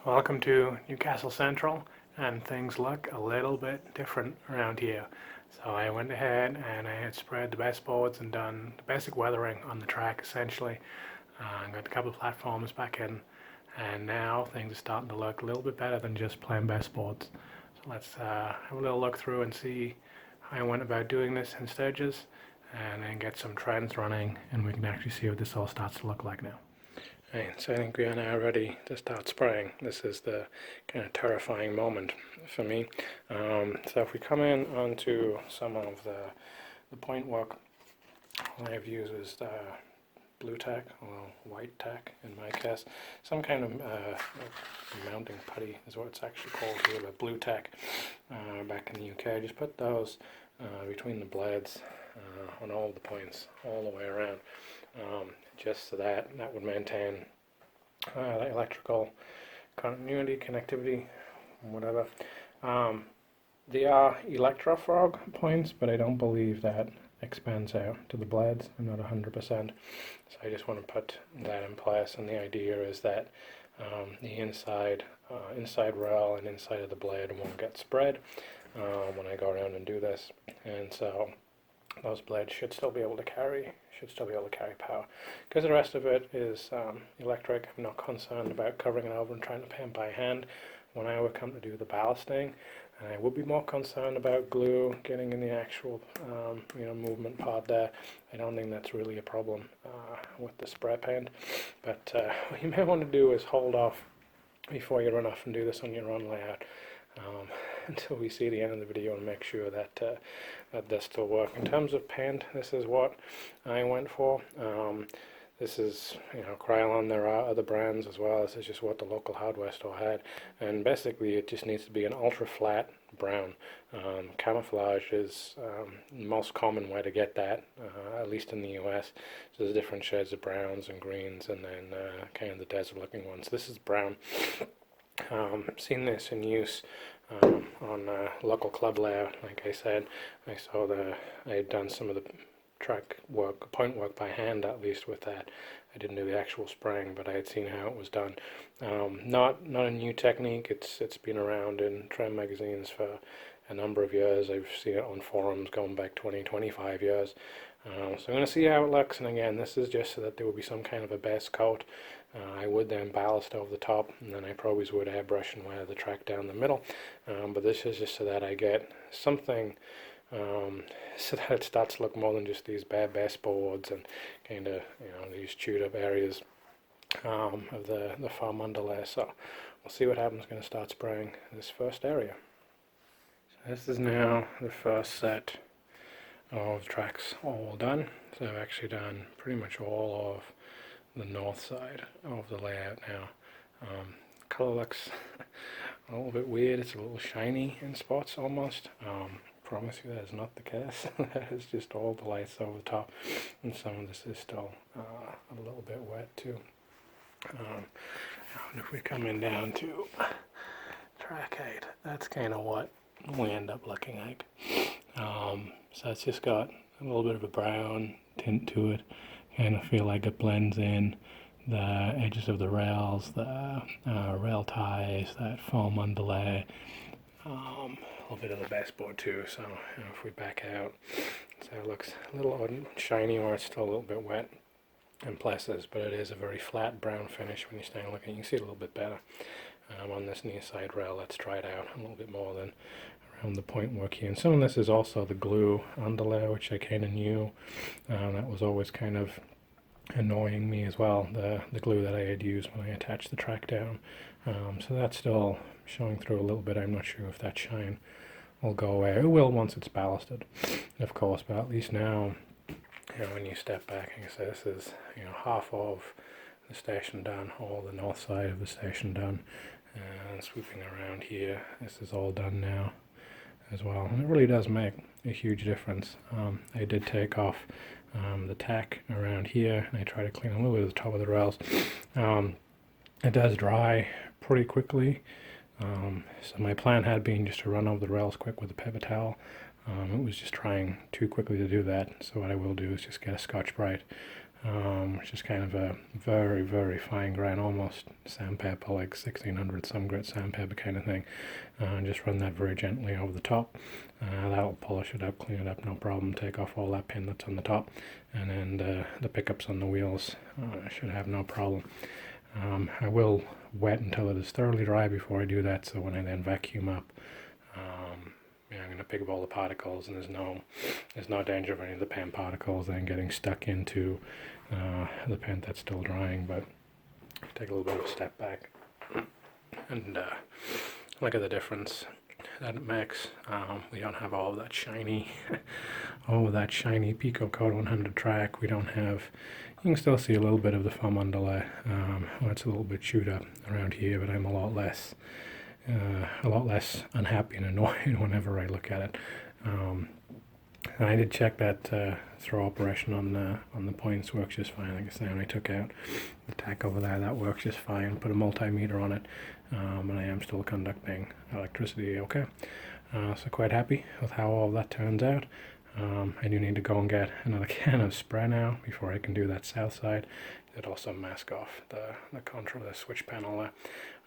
Welcome to Newcastle Central, and things look a little bit different around here. So I went ahead and I had spread the baseboards and done the basic weathering on the track essentially. Got a couple of platforms back in, and now things are starting to look a little bit better than just plain baseboards. So let's have a little look through and see how I went about doing this in stages, and then get some trends running, and we can actually see what this all starts to look like now. Right, so I think we are now ready to start spraying. This is the kind of terrifying moment for me. So if we come in onto some of the point work, what I've used is blue tack, or white tack in my case. Some kind of mounting putty is what it's actually called here, but blue tack back in the UK. I just put those between the blades on all the points all the way around. Just so that would maintain the electrical continuity, connectivity, whatever. They are electrofrog points, but I don't believe that expands out to the blades. I'm not 100%, so I just want to put that in place, and the idea is that the inside rail and inside of the blade won't get spread when I go around and do this, and so those blades should still be able to carry power. Because the rest of it is electric, I'm not concerned about covering it over and trying to paint by hand when I would come to do the ballasting. And I would be more concerned about glue getting in the actual movement part there. I don't think that's really a problem with the spray paint. But what you may want to do is hold off before you run off and do this on your own layout. Until we see the end of the video, and make sure that that does still work. In terms of paint, this is what I went for. This is, Krylon. There are other brands as well. This is just what the local hardware store had, and basically it just needs to be an ultra flat brown. Camouflage is the most common way to get that, at least in the US. So there's different shades of browns and greens, and then kind of the desert looking ones. This is brown. Seen this in use on local club layout. Like I said, I had done some of the track work, point work by hand, at least with that. I didn't do the actual spraying, but I had seen how it was done. Not a new technique. It's been around in trend magazines for a number of years. I've seen it on forums going back 20-25 years. So I'm going to see how it looks, and again, this is just so that there will be some kind of a base coat. I would then ballast over the top, and then I probably would airbrush and wear the track down the middle. But this is just so that I get something, so that it starts to look more than just these bare baseboards and kind of these chewed up areas of the foam underlay. So we'll see what happens. Going to start spraying this first area. So this is now the first set of tracks all done. So I've actually done pretty much all of the north side of the layout now. Color looks a little bit weird. It's a little shiny in spots almost. Promise you that is not the case. That is just all the lights over the top, and some of this is still a little bit wet too. And if we come in down to track 8, that's kind of what we end up looking like. So it's just got a little bit of a brown tint to it. Kind of feel like it blends in the edges of the rails, the rail ties, that foam underlay, a little bit of the baseboard too. So if we back out, so it looks a little odd and shiny, or it's still a little bit wet in places, but it is a very flat brown finish when you stand looking. You can see it a little bit better on this near side rail. Let's try it out a little bit more than around the point work here. And some of this is also the glue underlay, which I kind of knew. That was always kind of annoying me as well, the glue that I had used when I attached the track down. So that's still showing through a little bit. I'm not sure if that shine will go away. It will once it's ballasted, of course, but at least now, when you step back, like I say, this is half of the station done, all the north side of the station done, and swooping around here, this is all done now as well, and it really does make a huge difference. I did take off the tack around here, and I try to clean a little bit of the top of the rails. It does dry pretty quickly, so my plan had been just to run over the rails quick with a paper towel. It was just trying too quickly to do that, so what I will do is just get a Scotch-Brite which is kind of a very, very fine grain, almost sandpaper, like 1600 some grit sandpaper kind of thing. And just run that very gently over the top. That'll polish it up, clean it up, no problem. Take off all that paint that's on the top, and then the pickups on the wheels should have no problem. I will wet until it is thoroughly dry before I do that, so when I then vacuum up, I'm going to pick up all the particles, and there's no danger of any of the paint particles then getting stuck into the paint that's still drying. But take a little bit of a step back and look at the difference that it makes. We don't have all of that shiny, Pico Code 100 track. We don't have. You can still see a little bit of the foam underlay. Well, it's a little bit chewed up around here, but I'm a lot less unhappy and annoyed whenever I look at it. And I did check that throw operation on the points works just fine. Like I say, when I took out the tack over there, that works just fine. Put a multimeter on it, and I am still conducting electricity okay. So quite happy with how all that turns out. I do need to go and get another can of spray now before I can do that south side. It also mask off the control, the switch panel there.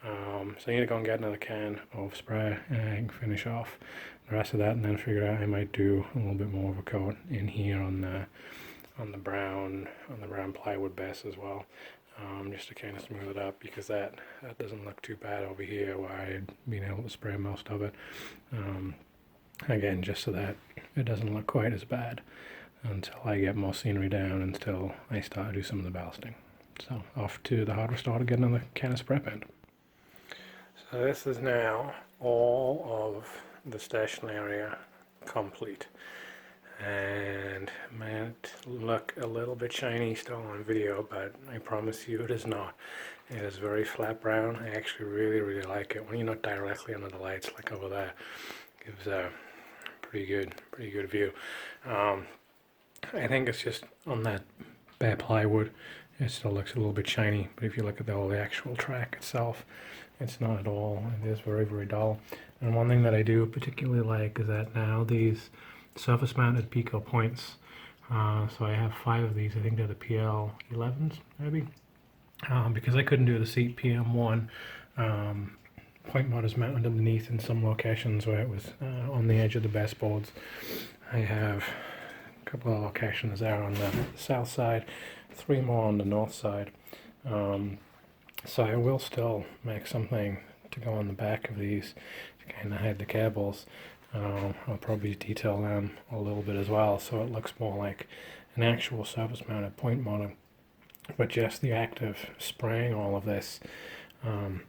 So I need to go and get another can of spray and I can finish off the rest of that, and then figure out I might do a little bit more of a coat in here on the brown plywood base as well, just to kind of smooth it up, because that doesn't look too bad over here where I'd been able to spray most of it. Again, just so that it doesn't look quite as bad until I get more scenery down, until I start to do some of the ballasting. So off to the hardware store to get another can of spray paint. So this is now all of the station area complete, and it might look a little bit shiny still on video, but I promise you it is not. It is very flat brown. I actually really like it when you're not directly under the lights like over there. It gives a pretty good view. I think it's just on that bare plywood it still looks a little bit shiny, but if you look at the actual track itself, it's not at all. It is very dull. And one thing that I do particularly like is that now these surface mounted Pico points, so I have 5 of these. I think they're the PL 11s maybe, because I couldn't do the seat PM1 point motors mounted underneath in some locations where it was on the edge of the baseboards. I have a couple of locations there on the south side, 3 more on the north side. So I will still make something to go on the back of these to kind of hide the cables. I'll probably detail them a little bit as well, so it looks more like an actual surface mounted point motor, but just the act of spraying all of this kind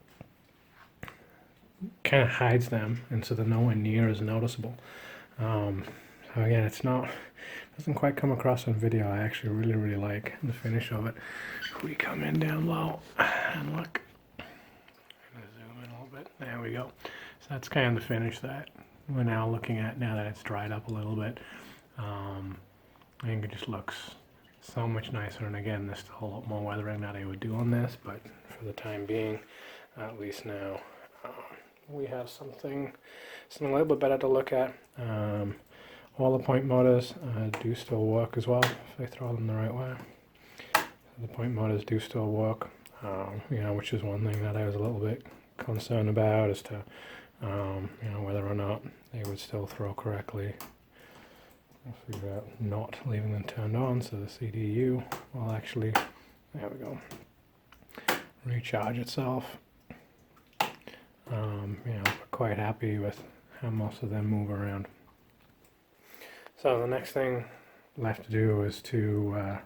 of hides them, and so they're nowhere near as noticeable. So again, doesn't quite come across on video. I actually really like the finish of it. If we come in down low and look, I'm gonna zoom in a little bit. There we go. So that's kind of the finish that we're now looking at now that it's dried up a little bit. I think it just looks so much nicer. And again, there's still a lot more weathering that I would do on this, but for the time being, at least now, we have something a little bit better to look at. All the point motors do still work as well if I throw them the right way. The point motors do still work, which is one thing that I was a little bit concerned about as to whether or not they would still throw correctly. I'll figure out not leaving them turned on, so the CDU will actually, there we go, recharge itself. Quite happy with how most of them move around. So the next thing left to do is to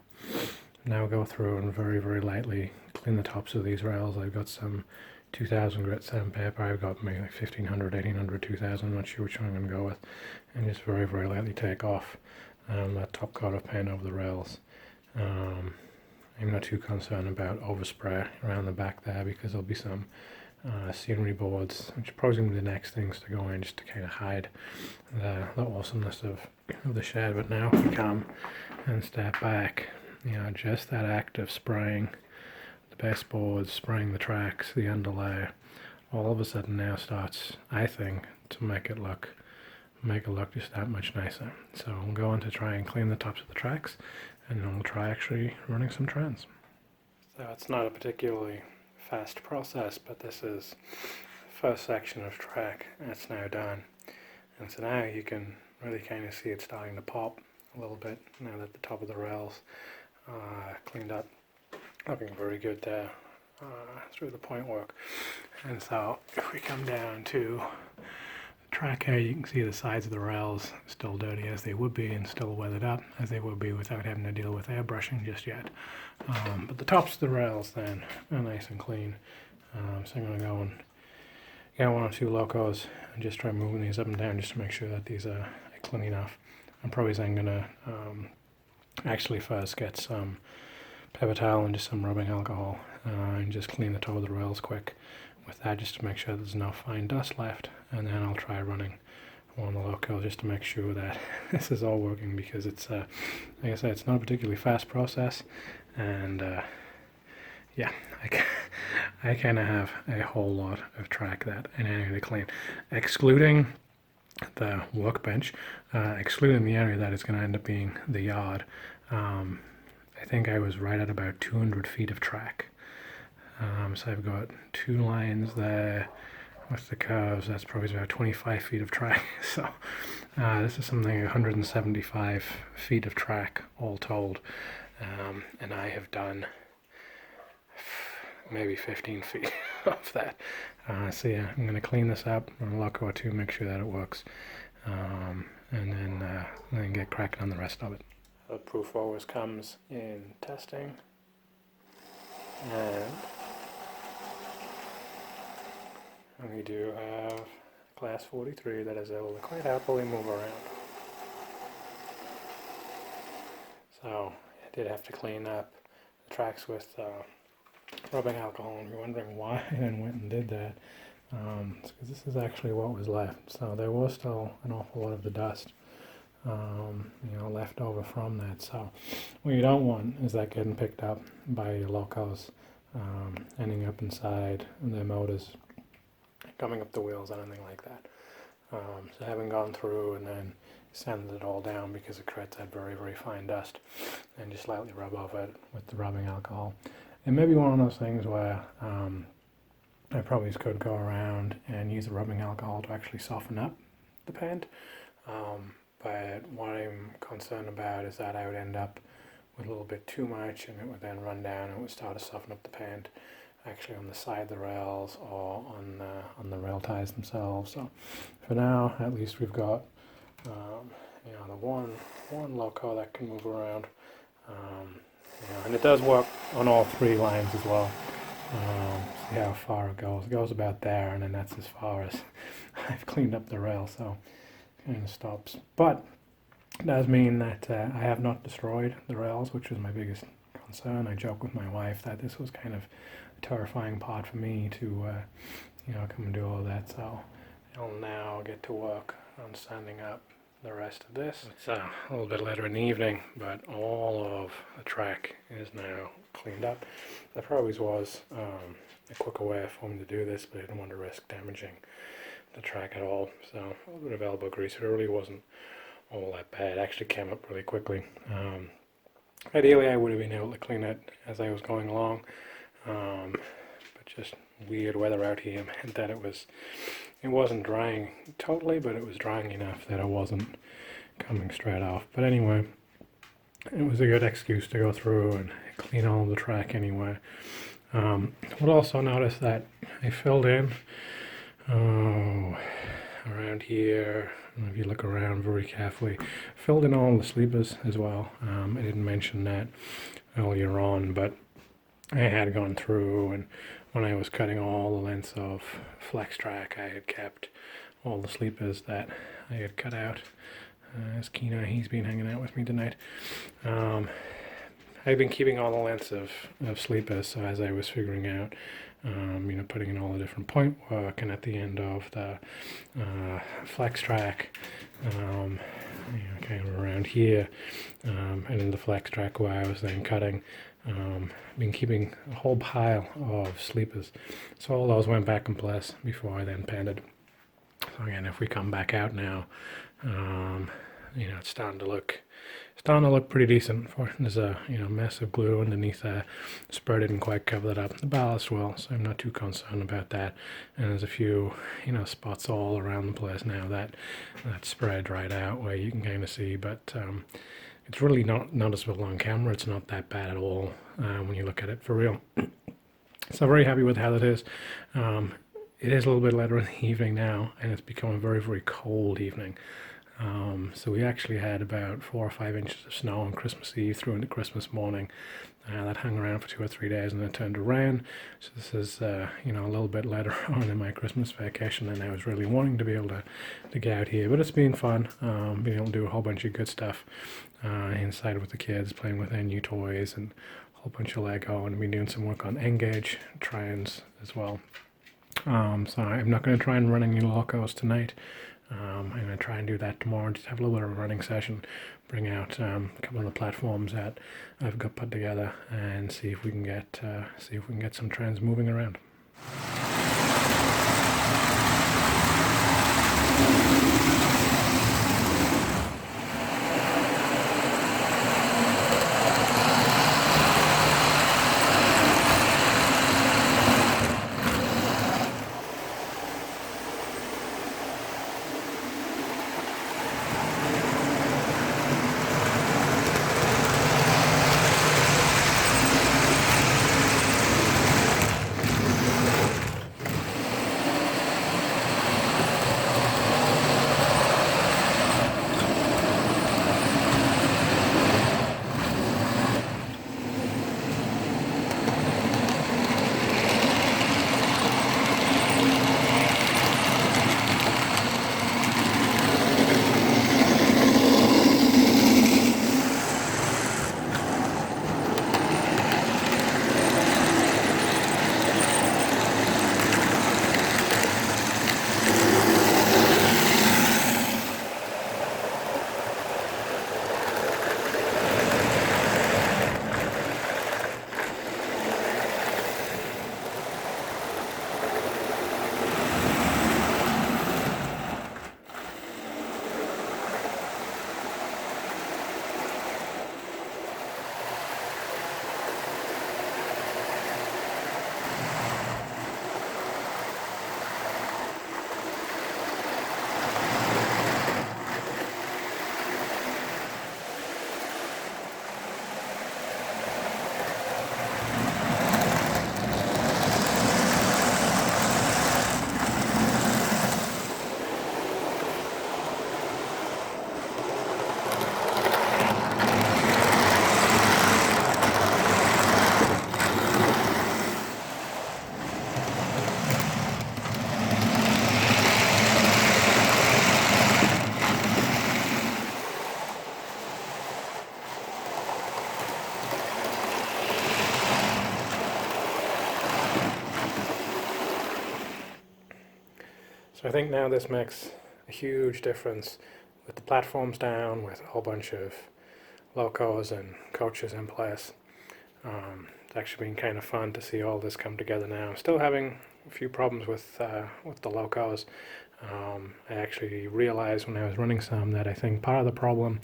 now go through and very lightly clean the tops of these rails. I've got some 2000 grit sandpaper. I've got maybe like 1500, 1800, 2000. I'm not sure which one I'm going to go with. And just very lightly take off that top coat of paint over the rails. I'm not too concerned about overspray around the back there, because there'll be some scenery boards, which are probably going to be the next things to go in, just to kind of hide the awesomeness of the shed. But now if we come and step back, just that act of spraying the baseboards, spraying the tracks, the underlay, all of a sudden now starts, I think, to make it look just that much nicer. So I'm going to try and clean the tops of the tracks and then we'll try actually running some trends. So it's not a particularly fast process, but this is the first section of track that's now done. And so now you can really kind of see it starting to pop a little bit now that the top of the rails cleaned up. Looking very good there through the point work. And so if we come down to the track here, you can see the sides of the rails still dirty as they would be and still weathered up as they would be without having to deal with airbrushing just yet. But the tops of the rails then are nice and clean. So I'm going to go and get one or two locos and just try moving these up and down just to make sure that these are clean enough. I'm probably then going to actually first get some paper towel and just some rubbing alcohol and just clean the top of the rails quick with that just to make sure there's no fine dust left, and then I'll try running one of the locos just to make sure that this is all working, because it's like I said, it's not a particularly fast process, and yeah, I kind of have a whole lot of track that I need to clean, excluding the workbench, excluding the area that is going to end up being the yard. I think I was right at about 200 feet of track. So I've got 2 lines there with the curves. That's probably about 25 feet of track. So this is something 175 feet of track all told. And I have done maybe 15 feet of that. So yeah, I'm going to clean this up, run a loco or two, make sure that it works, and then get cracking on the rest of it. The proof always comes in testing, and we do have class 43 that is able to quite happily move around. So I did have to clean up the tracks with rubbing alcohol, and you're wondering why I then went and did that. It's because this is actually what was left. So there was still an awful lot of the dust left over from that. So what you don't want is that getting picked up by your locos, ending up inside their motors, coming up the wheels, anything like that. So having gone through and then sanded it all down, because it creates that very, very fine dust, and just lightly rub over it with the rubbing alcohol. It may be one of those things where I probably could go around and use the rubbing alcohol to actually soften up the paint. But what I'm concerned about is that I would end up with a little bit too much, and it would then run down and it would start to soften up the paint actually on the side of the rails or on the rail ties themselves. So for now, at least we've got the one loco that can move around, and it does work on all 3 lines as well. See how far it goes. It goes about there, and then that's as far as I've cleaned up the rail, so it kind of stops. But it does mean that I have not destroyed the rails, which was my biggest concern. I joke with my wife that this was kind of a terrifying part for me to come and do all of that. So I'll now get to work on sanding up the rest of this. It's a little bit later in the evening, but all of the track is now cleaned up. There probably was a quicker way for me to do this, but I didn't want to risk damaging the track at all. So a little bit of elbow grease. It really wasn't all that bad. It actually came up really quickly. Ideally, I would have been able to clean it as I was going along, but just weird weather out here meant that it wasn't drying totally, but it was drying enough that it wasn't coming straight off. But anyway, it was a good excuse to go through and clean all the track anyway. We'll also notice that I filled in around here, if you look around very carefully, filled in all the sleepers as well. I didn't mention that earlier on, but I had gone through, and when I was cutting all the lengths of flex track, I had kept all the sleepers that I had cut out. As Keena, he's been hanging out with me tonight. I've been keeping all the lengths of sleepers, so as I was figuring out, putting in all the different point work, and at the end of the flex track, kind of around here, and in the flex track where I was then cutting, been keeping a whole pile of sleepers. So all those went back in place before I then painted. So again, if we come back out now, it's starting to look starting to look pretty decent. There's a mess of glue underneath there. The spread didn't quite cover that up. The ballast will, so I'm not too concerned about that. And there's a few spots all around the place now that spread right out where you can kind of see, but it's really not noticeable on camera. It's not that bad at all when you look at it for real. So very happy with how that is. It is a little bit later in the evening now, and it's become a very, very cold evening. So we actually had about 4 or 5 inches of snow on Christmas Eve through into Christmas morning. That hung around for 2 or 3 days and then turned to rain. So this is, a little bit later on in my Christmas vacation, and I was really wanting to be able to get out here. But it's been fun, being able to do a whole bunch of good stuff inside with the kids, playing with their new toys and a whole bunch of Lego, and been doing some work on N-gauge trans as well. So I'm not going to try and run any locos tonight. I'm going to try and do that tomorrow, just have a little bit of a running session, bring out a couple of the platforms that I've got put together, and see if we can get some trends moving around. So I think now this makes a huge difference with the platforms down, with a whole bunch of locos and coaches in place. It's actually been kind of fun to see all this come together now. I'm still having a few problems with the locos. I actually realized when I was running some that I think part of the problem,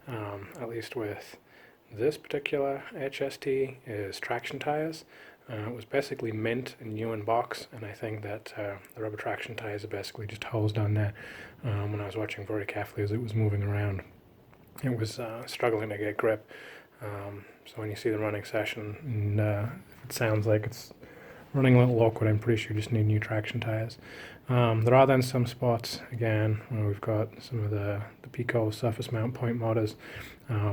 at least with this particular HST, is traction tires. It was basically mint and new in box, and I think that the rubber traction tires are basically just hosed on there. When I was watching very carefully as it was moving around, it was struggling to get grip. So when you see the running session, and if it sounds like it's running a little awkward, I'm pretty sure you just need new traction tires. There are then some spots, again, where we've got some of the Pico surface mount point motors,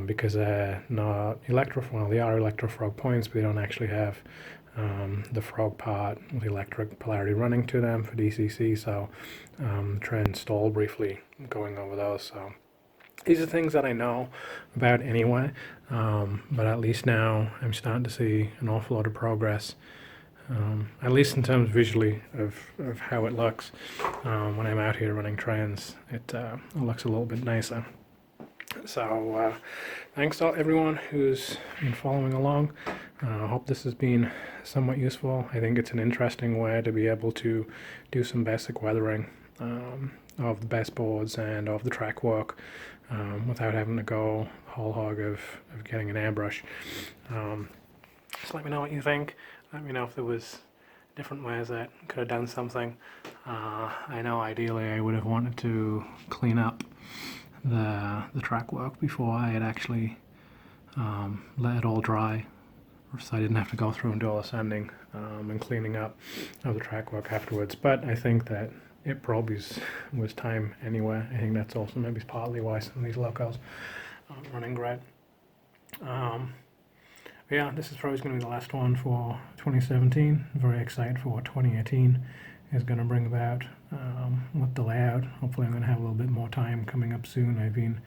because they're not well, they are electro-frog points, but they don't actually have the frog part with electric polarity running to them for DCC, so the trend stalled briefly going over those. So these are things that I know about anyway, but at least now I'm starting to see an awful lot of progress, at least in terms visually of how it looks. When I'm out here running trends, it looks a little bit nicer. So thanks to everyone who's been following along. I hope this has been somewhat useful. I think it's an interesting way to be able to do some basic weathering of the baseboards and of the track work without having to go whole hog of getting an airbrush. Just let me know what you think. Let me know if there was different ways that could have done something. I know ideally I would have wanted to clean up the track work before I had actually let it all dry, so I didn't have to go through and do all the sanding and cleaning up of the track work afterwards. But I think that it probably was time anyway. I think that's also maybe partly why some of these locals aren't running great. Yeah, this is probably going to be the last one for 2017. I'm very excited for what 2018 is going to bring about with the layout. Hopefully I'm going to have a little bit more time coming up soon. I've been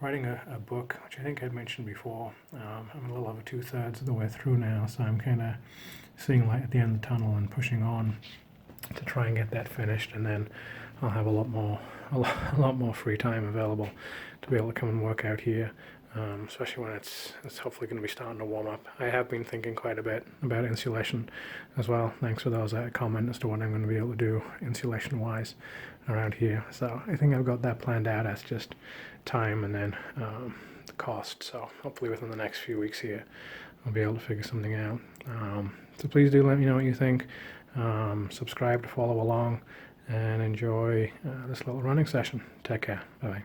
writing a book, which I think I'd mentioned before. I'm a little over 2/3 of the way through now, so I'm kind of seeing light at the end of the tunnel and pushing on to try and get that finished, and then I'll have a lot more free time available to be able to come and work out here, especially when it's hopefully going to be starting to warm up. I have been thinking quite a bit about insulation as well. Thanks for those that comment as to what I'm going to be able to do insulation wise around here. So I think I've got that planned out. As just time and then the cost. So hopefully within the next few weeks here I'll be able to figure something out. So please do let me know what you think. Subscribe to follow along and enjoy this little running session. Take care. Bye.